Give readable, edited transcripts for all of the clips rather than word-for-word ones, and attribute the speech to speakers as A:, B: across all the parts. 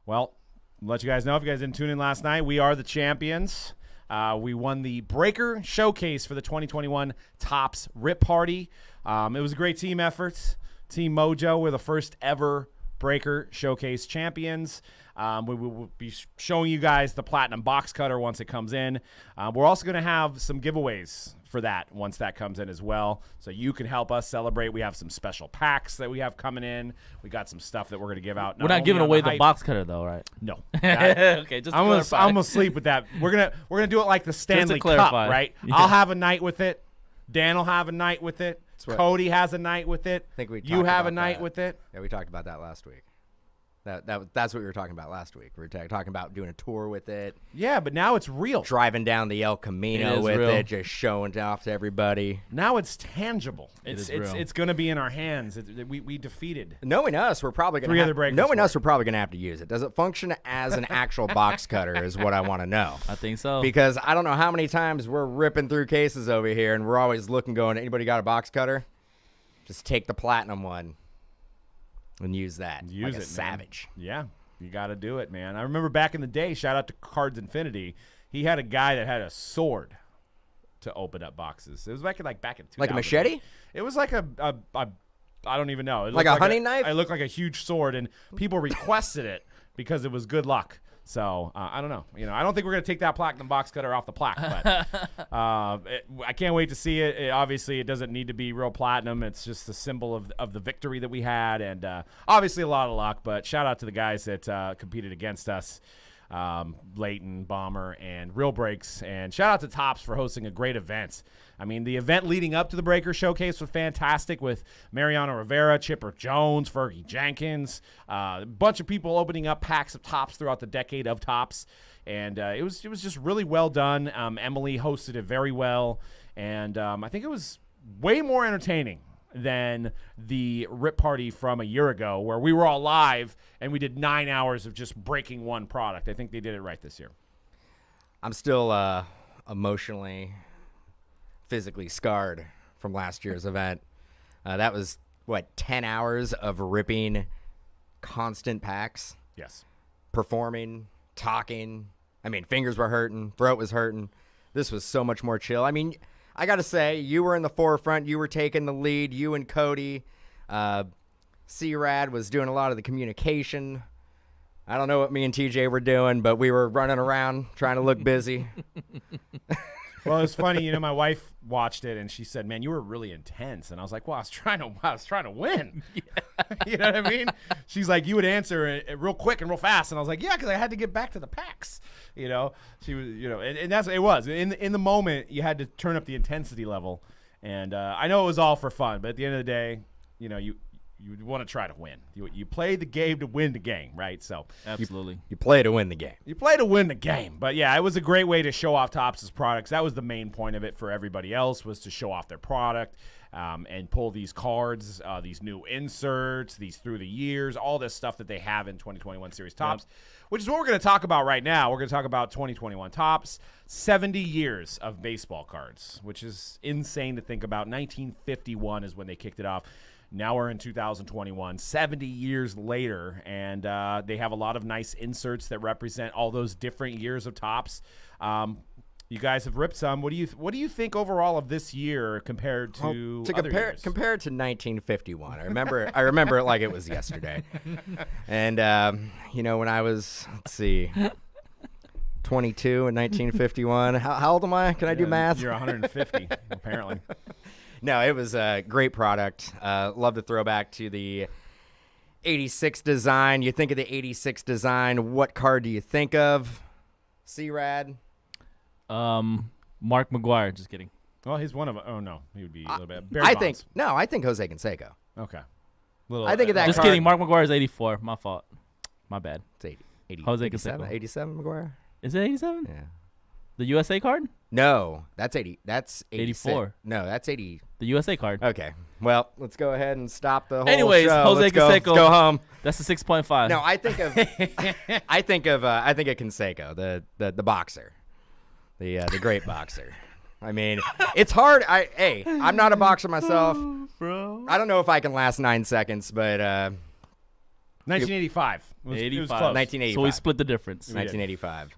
A: Well, I'll let you guys know if you guys didn't tune in last night. We are the champions. We won the Breaker Showcase for the 2021 Topps Rip Party. It was a great team effort. Team Mojo, we're the first ever Breaker Showcase champions. We will be showing you guys the Platinum Box Cutter once it comes in. We're also going to have some giveaways for that once that comes in as well, so you can help us celebrate. We have some special packs that we have coming in. We got some stuff that we're going to give out.
B: We're not giving away the box cutter though, right?
A: No.
B: Okay, just
A: I'm gonna sleep with that. We're gonna do it like the Stanley Cup, right?
B: Yeah.
A: I'll have a night with it. Dan will have a night with it. Cody has a night with it.
C: I think
A: you have a night with it.
C: Yeah, we talked about that last week. That's what we were talking about last week. We were talking about doing a tour with it.
A: Yeah, but now it's real.
C: Driving down the El Camino with it, just showing it off to everybody.
A: Now it's tangible. It's
B: real.
A: It's going to be in our hands. We defeated.
C: Knowing us, we're probably going to have to use it. Does it function as an actual box cutter is what I want to know.
B: I think so.
C: Because I don't know how many times we're ripping through cases over here, and we're always looking, going, anybody got a box cutter? Just take the Platinum one. And use that. Use it, savage.
A: Man. Yeah, you got to do it, man. I remember back in the day, shout out to Cards Infinity, he had a guy that had a sword to open up boxes. It was back in 2000.
C: Like a machete?
A: It was like I don't even know.
C: Like a hunting knife?
A: It looked like a huge sword, and people requested it because it was good luck. So, I don't know. I don't think we're going to take that Platinum Box Cutter off the plaque, but I can't wait to see it. Obviously, it doesn't need to be real platinum. It's just the symbol of the victory that we had, and obviously a lot of luck, but shout out to the guys that competed against us, Leighton, Bomber, and Real Breaks, and shout out to Topps for hosting a great event. I mean, the event leading up to the Breaker Showcase was fantastic with Mariano Rivera, Chipper Jones, Fergie Jenkins, a bunch of people opening up packs of Topps throughout the decade of Topps, and it was just really well done. Emily hosted it very well, and I think it was way more entertaining than the Rip Party from a year ago where we were all live and we did 9 hours of just breaking one product. I think they did it right this year.
C: I'm still emotionally, physically scarred from last year's event. That was, 10 hours of ripping constant packs?
A: Yes.
C: Performing, talking. I mean, fingers were hurting, throat was hurting. This was so much more chill. I mean, I got to say, you were in the forefront. You were taking the lead. You and Cody. C-Rad was doing a lot of the communication. I don't know what me and TJ were doing, but we were running around trying to look busy.
A: Well, it's funny, my wife watched it and she said, "Man, you were really intense." And I was like, "Well, I was trying to win." Yeah. You know what I mean? She's like, "You would answer it real quick and real fast." And I was like, "Yeah, because I had to get back to the packs." She was, and that's it was in the moment. You had to turn up the intensity level, and I know it was all for fun, but at the end of the day, you want to try to win. You play the game to win the game, right? So
B: absolutely,
C: you play to win the game.
A: You play to win the game. But yeah, it was a great way to show off Topps' products. That was the main point of it for everybody else, was to show off their product and pull these cards, these new inserts, these through the years, all this stuff that they have in 2021 Series Topps, which is what we're going to talk about right now. We're going to talk about 2021 Topps, 70 years of baseball cards, which is insane to think about. 1951 is when they kicked it off. Now we're in 2021, 70 years later, and they have a lot of nice inserts that represent all those different years of Topps. You guys have ripped some. What do you think overall of this year compared to other years?
C: Compare it to 1951. I remember it like it was yesterday. And when I was 22 in 1951. How old am I? Can I do math?
A: You're 150 apparently.
C: No, it was a great product. Love to throw back to the 86 design. You think of the 86 design, what card do you think of? C-Rad?
B: Mark McGuire. Just kidding.
A: Well, he's one of them. Oh, no. He would be a little bit.
C: I think Jose Canseco.
A: Okay.
C: I think of that
B: Just
C: card.
B: kidding. Mark McGuire is 84. My fault. My bad.
C: It's 80,
B: Jose
C: 87,
B: Canseco.
C: 87 McGuire?
B: Is it 87?
C: Yeah.
B: The USA card?
C: No, that's 80. That's
B: 84.
C: No, that's 80.
B: The USA card.
C: Okay. Well, let's go ahead and stop the whole
B: Anyways,
C: show.
B: Jose
C: Let's
B: Canseco.
C: go home.
B: That's the 6.5.
C: No, I think of Canseco, the boxer, the great boxer. I mean, it's hard. I'm not a boxer myself,
B: bro.
C: I don't know if I can last 9 seconds, but
A: 1985. It was
B: 85.
A: close.
C: 1985.
B: So we split the difference.
C: 1985.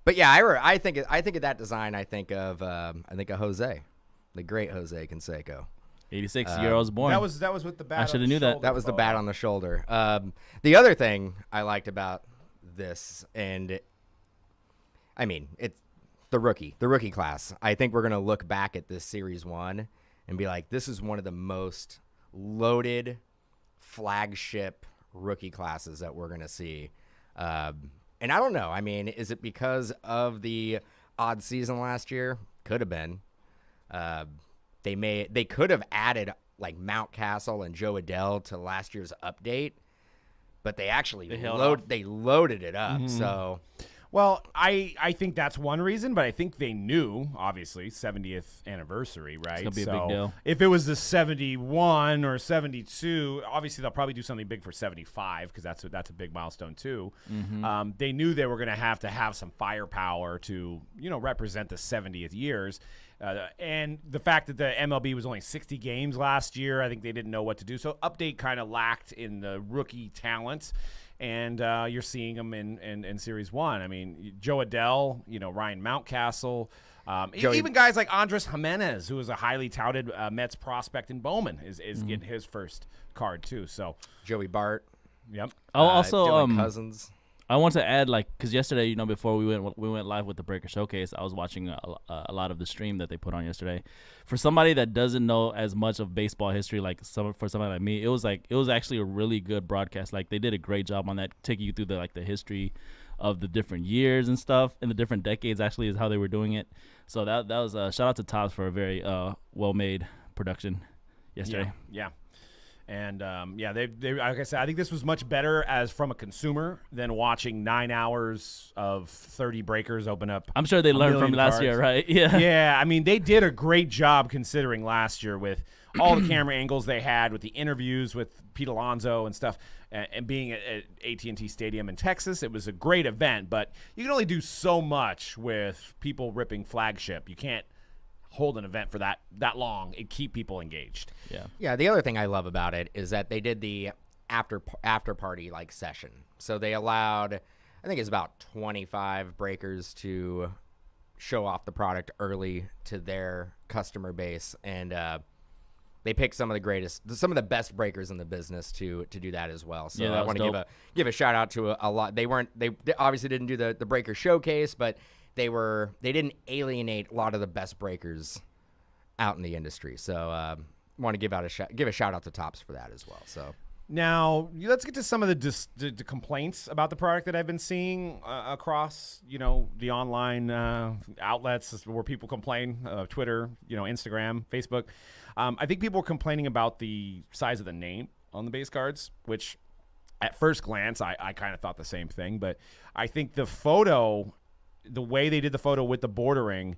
C: But yeah, I think of that design. I think of Jose, the great Jose Canseco.
B: 86 year was born.
A: That was with the bat.
B: I shoulda knew that.
C: That was the bat on the shoulder. The other thing I liked about this, and I mean, it's the rookie class. I think we're gonna look back at this Series 1 and be like, this is one of the most loaded flagship rookie classes that we're gonna see. And I don't know. I mean, is it because of the odd season last year? Could have been. They could have added like Mountcastle and Joe Adell to last year's update, but they actually loaded it up. So,
A: well, I think that's one reason, but I think they knew, obviously, 70th anniversary, right?
B: It's gonna be a big deal.
A: If it was the 71 or 72, obviously they'll probably do something big for 75 because that's a big milestone too. They knew they were going to have some firepower to represent the 70th years. And the fact that the MLB was only 60 games last year, I think they didn't know what to do. So update kind of lacked in the rookie talent. And you're seeing them in Series 1. I mean, Joe Adell, Ryan Mountcastle, even guys like Andres Jimenez, who is a highly touted Mets prospect in Bowman, is getting his first card too. So
C: Joey Bart.
A: Yep.
B: Also,
C: Dylan Cousins.
B: I want to add, because yesterday, before we went live with the Breaker Showcase, I was watching a lot of the stream that they put on yesterday. For somebody that doesn't know as much of baseball history, for somebody like me, it was actually a really good broadcast. Like, they did a great job on that, taking you through the history of the different years and stuff, and the different decades. Actually, is how they were doing it. So that was a shout out to Tops for a very well made production yesterday.
A: Yeah. And they like I said, I think this was much better as from a consumer than watching 9 hours of 30 breakers open up.
B: I'm sure they learned from last year, right? Yeah.
A: Yeah, I mean, they did a great job considering last year with all the camera angles they had, with the interviews with Pete Alonso and stuff, and being at AT&T Stadium in Texas. It was a great event, but you can only do so much with people ripping flagship. You can't hold an event for that long and keep people engaged.
C: Yeah. The other thing I love about it is that they did the after party session. So they allowed, I think it's about 25 breakers to show off the product early to their customer base, and they picked some of the best breakers in the business to do that as well. So I want to give a shout out to a lot. They obviously didn't do the breaker showcase, but they didn't alienate a lot of the best breakers out in the industry. So want to give a shout out to Tops for that as well. So
A: now let's get to some of the complaints about the product that I've been seeing across the online outlets where people complain, Twitter, Instagram, Facebook. I think people were complaining about the size of the name on the base cards, which at first glance I kind of thought the same thing, but I think the way they did the photo with the bordering,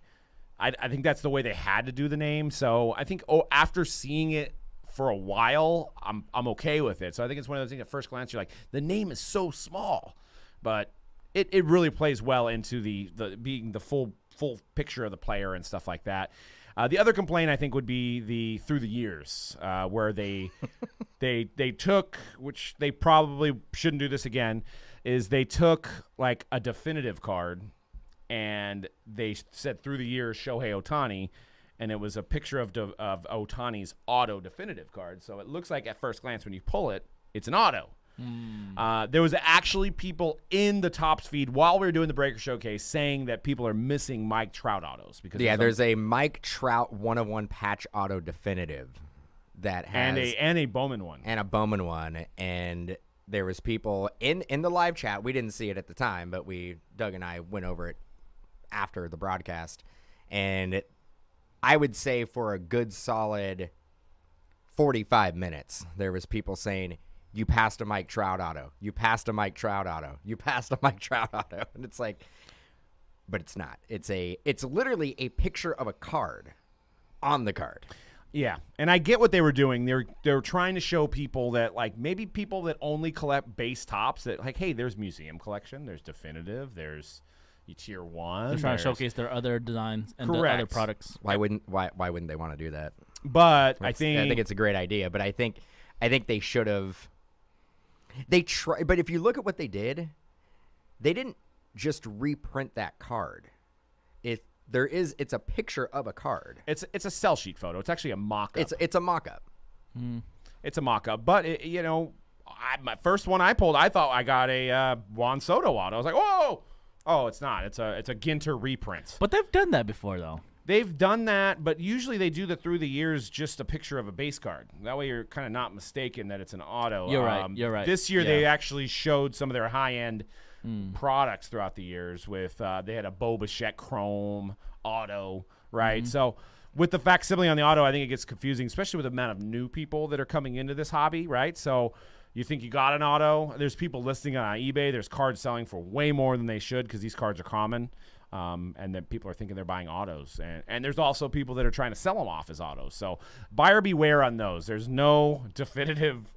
A: I think that's the way they had to do the name. So I think after seeing it for a while, I'm okay with it. So I think it's one of those things at first glance you're like, the name is so small, but it really plays well into the being the full picture of the player and stuff like that. The other complaint I think would be the through the years, where they took, which they probably shouldn't do this again, is they took like a definitive card and they said through the years Shohei Ohtani, and it was a picture of Ohtani's auto definitive card. So it looks like at first glance when you pull it, it's an auto. There was actually people in the Tops feed while we were doing the Breaker Showcase saying that people are missing Mike Trout autos because
C: there's a Mike Trout 1/1 patch auto definitive that has
A: and a Bowman one
C: and there was people in the live chat. We didn't see it at the time, but Doug and I went over it after the broadcast, and I would say for a good solid 45 minutes there was people saying, you passed a Mike Trout auto. You passed a Mike Trout auto. You passed a Mike Trout auto. And it's like, but it's not. It's literally a picture of a card on the card.
A: Yeah, and I get what they were doing. They were trying to show people that, like, maybe people that only collect base Tops, that like, hey, there's museum collection, there's definitive, there's tier 1.
B: They're trying to showcase their other designs and the other products.
C: Why wouldn't they want to do that?
A: But I
C: think it's a great idea. But I think they should have They try, but if you look at what they didn't just reprint that card. It's a picture of a card.
A: It's a sell sheet photo. It's actually a mock-up.
C: It's a mock-up.
A: It's a mock-up, but my first one I pulled, I thought I got a Juan Soto auto. I was like, oh, it's not. It's a Ginter reprint.
B: But they've done that before, though.
A: They've done that, but usually they do through the years just a picture of a base card. That way you're kind of not mistaken that it's an auto.
B: You're right. You're right.
A: This year they actually showed some of their high-end products throughout the years with they had a Bo Bichette Chrome auto, right? So with the facsimile on the auto, I think it gets confusing, especially with the amount of new people that are coming into this hobby, right? So you think you got an auto. There's people listing on eBay. There's cards selling for way more than they should because these cards are common. And then people are thinking they're buying autos. And there's also people that are trying to sell them off as autos. So buyer beware on those. There's no definitive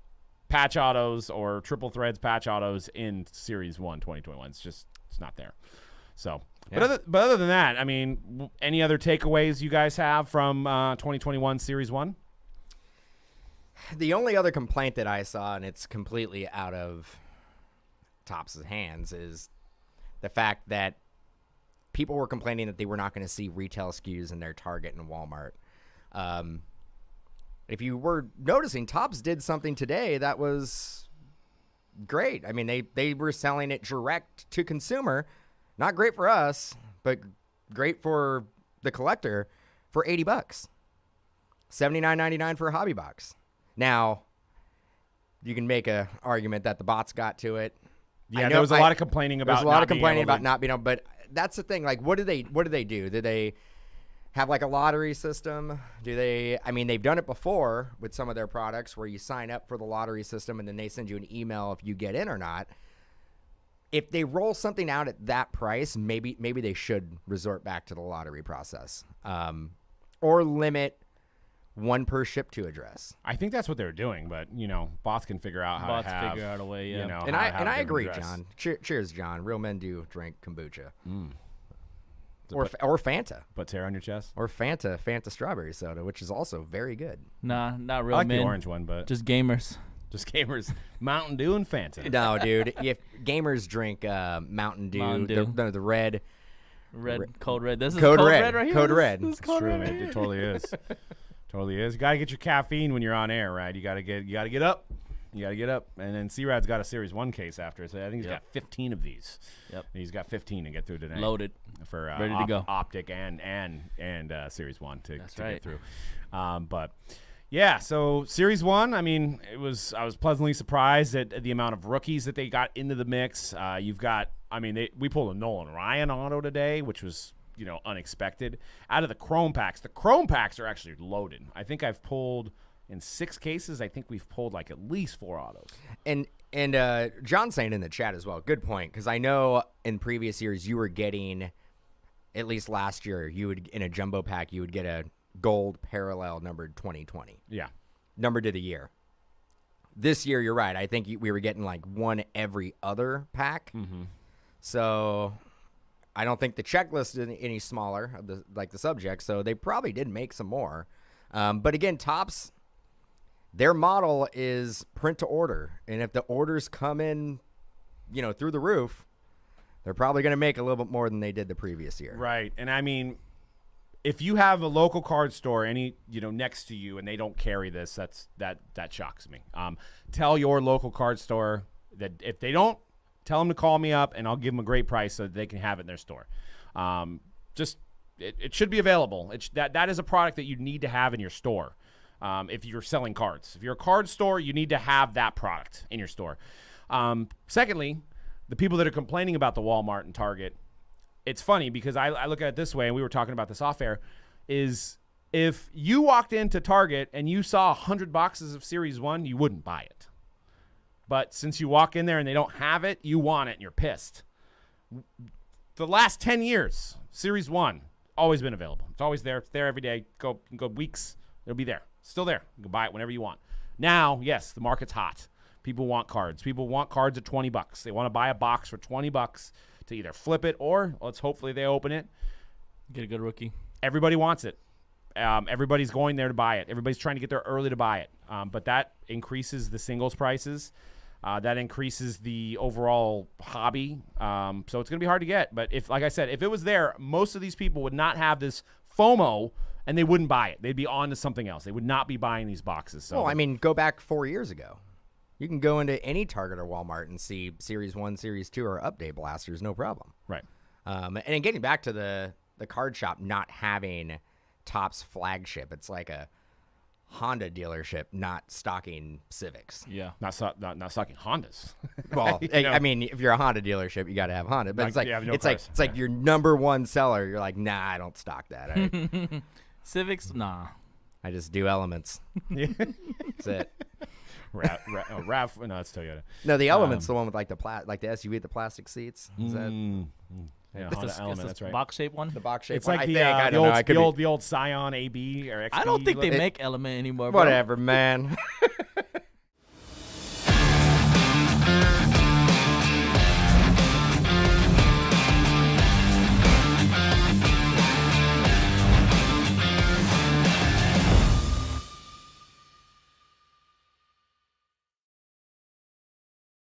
A: patch autos or triple threads patch autos in Series 1 2021. It's not there. So, yeah. But other than that, I mean, any other takeaways you guys have from 2021 Series 1?
C: The only other complaint that I saw, and it's completely out of Topps' hands, is the fact that people were complaining that they were not going to see retail SKUs in their Target and Walmart. If you were noticing, Topps did something today that was great. I mean, they were selling it direct to consumer. Not great for us, but great for the collector for $80. $79.99 for a hobby box. Now, you can make an argument that the bots got to it.
A: Yeah, there was a lot of complaining about.
C: There's a lot of complaining about not being able, but that's the thing. Like, what do they do? Do they have like a lottery system? I mean, they've done it before with some of their products where you sign up for the lottery system and then they send you an email if you get in or not. If they roll something out at that price, maybe they should resort back to the lottery process, or limit one per ship to address.
A: I think that's what they're doing, but bots can figure out how to have,
B: figure out a way. Yeah,
C: and I agree, John. Cheers, John. Real men do drink kombucha, or Fanta.
A: Put tear on your chest,
C: or Fanta strawberry soda, which is also very good.
B: Nah, not real
A: I like
B: men.
A: the orange one, but
B: just gamers.
A: Just gamers. Mountain Dew and Fanta.
C: No, dude. If gamers drink Mountain Dew, the red.
B: Code red. This is
C: Code
B: Code
C: Red.
B: Red right here.
C: Code Red.
A: It's true, man. It totally is. Totally is. You gotta get your caffeine when you're on air, right? You gotta get up. You gotta get up. And then C-Rad's got a Series 1 case after it. So I think he's got 15 of these.
B: Yep.
A: And he's got 15 to get through today.
B: Loaded.
A: For
B: ready to go.
A: Optic and Series 1 to
B: right.
A: get through. But yeah, so Series 1, I mean, I was pleasantly surprised at the amount of rookies that they got into the mix. You've got, I mean, we pulled a Nolan Ryan auto today, which was, unexpected. Out of the Chrome packs, the Chrome packs are actually loaded. I think I've pulled, in 6 cases, I think we've pulled like at least 4 autos.
C: And John's saying in the chat as well, good point, because I know in previous years you were getting, at least last year, you would, in a jumbo pack, you would get a gold parallel numbered 2020.
A: Yeah.
C: Numbered to the year. This year, you're right. I think we were getting like one every other pack.
A: Mm-hmm.
C: So I don't think the checklist is any smaller, like the subject. So they probably did make some more. But again, Topps, their model is print to order. And if the orders come in, through the roof, they're probably going to make a little bit more than they did the previous year.
A: Right. And I mean, if you have a local card store next to you and they don't carry this, that shocks me. Tell your local card store that if they don't, tell them to call me up and I'll give them a great price so that they can have it in their store. It should be available. That is a product that you need to have in your store. If you're selling cards, if you're a card store, you need to have that product in your store. Secondly, the people that are complaining about the Walmart and Target, it's funny because I look at it this way, and we were talking about this off air, is if you walked into Target and you saw 100 boxes of Series 1, you wouldn't buy it. But since you walk in there and they don't have it, you want it and you're pissed. The last 10 years, Series 1, always been available. It's always there. It's there every day. Go weeks, it'll be there. Still there. You can buy it whenever you want. Now, yes, the market's hot. People want cards. People want cards at $20. They want to buy a box for $20 to either flip it or hopefully they open it.
B: Get a good rookie.
A: Everybody wants it. Everybody's going there to buy it. Everybody's trying to get there early to buy it. But that increases the singles prices. That increases the overall hobby. So it's going to be hard to get. But like I said, if it was there, most of these people would not have this FOMO and they wouldn't buy it. They'd be on to something else. They would not be buying these boxes. So,
C: Well, I mean, go back 4 years ago. You can go into any Target or Walmart and see Series 1, Series 2, or Update blasters, no problem.
A: right.
C: And in getting back to the card shop not having Topps flagship, it's like a Honda dealership not stocking Civics.
B: Yeah.
A: Not stocking Hondas.
C: Well,
A: You know?
C: I mean, if you're a Honda dealership, you got to have Honda. But
A: Like,
C: it's like
A: yeah, no
C: it's like
A: cars.
C: it's like your number one seller. You're like, nah, I don't stock that.
B: Civics, nah.
C: I just do Elements.
A: Yeah.
C: That's it.
A: RAV. No, it's Toyota.
C: No, the Elements, the one with like the SUV with the plastic seats. Is that
A: Yeah,
B: It's
A: Honda
B: the
A: Element. That's right.
B: box-shaped one.
C: the box shape?
A: It's like
C: I
A: the,
C: think. I
A: the,
C: don't know. I
A: old,
C: could
A: the,
C: be-
A: old, the old Scion AB or XP.
B: I don't think they
A: look.
B: make Element anymore, bro.
C: Whatever, man.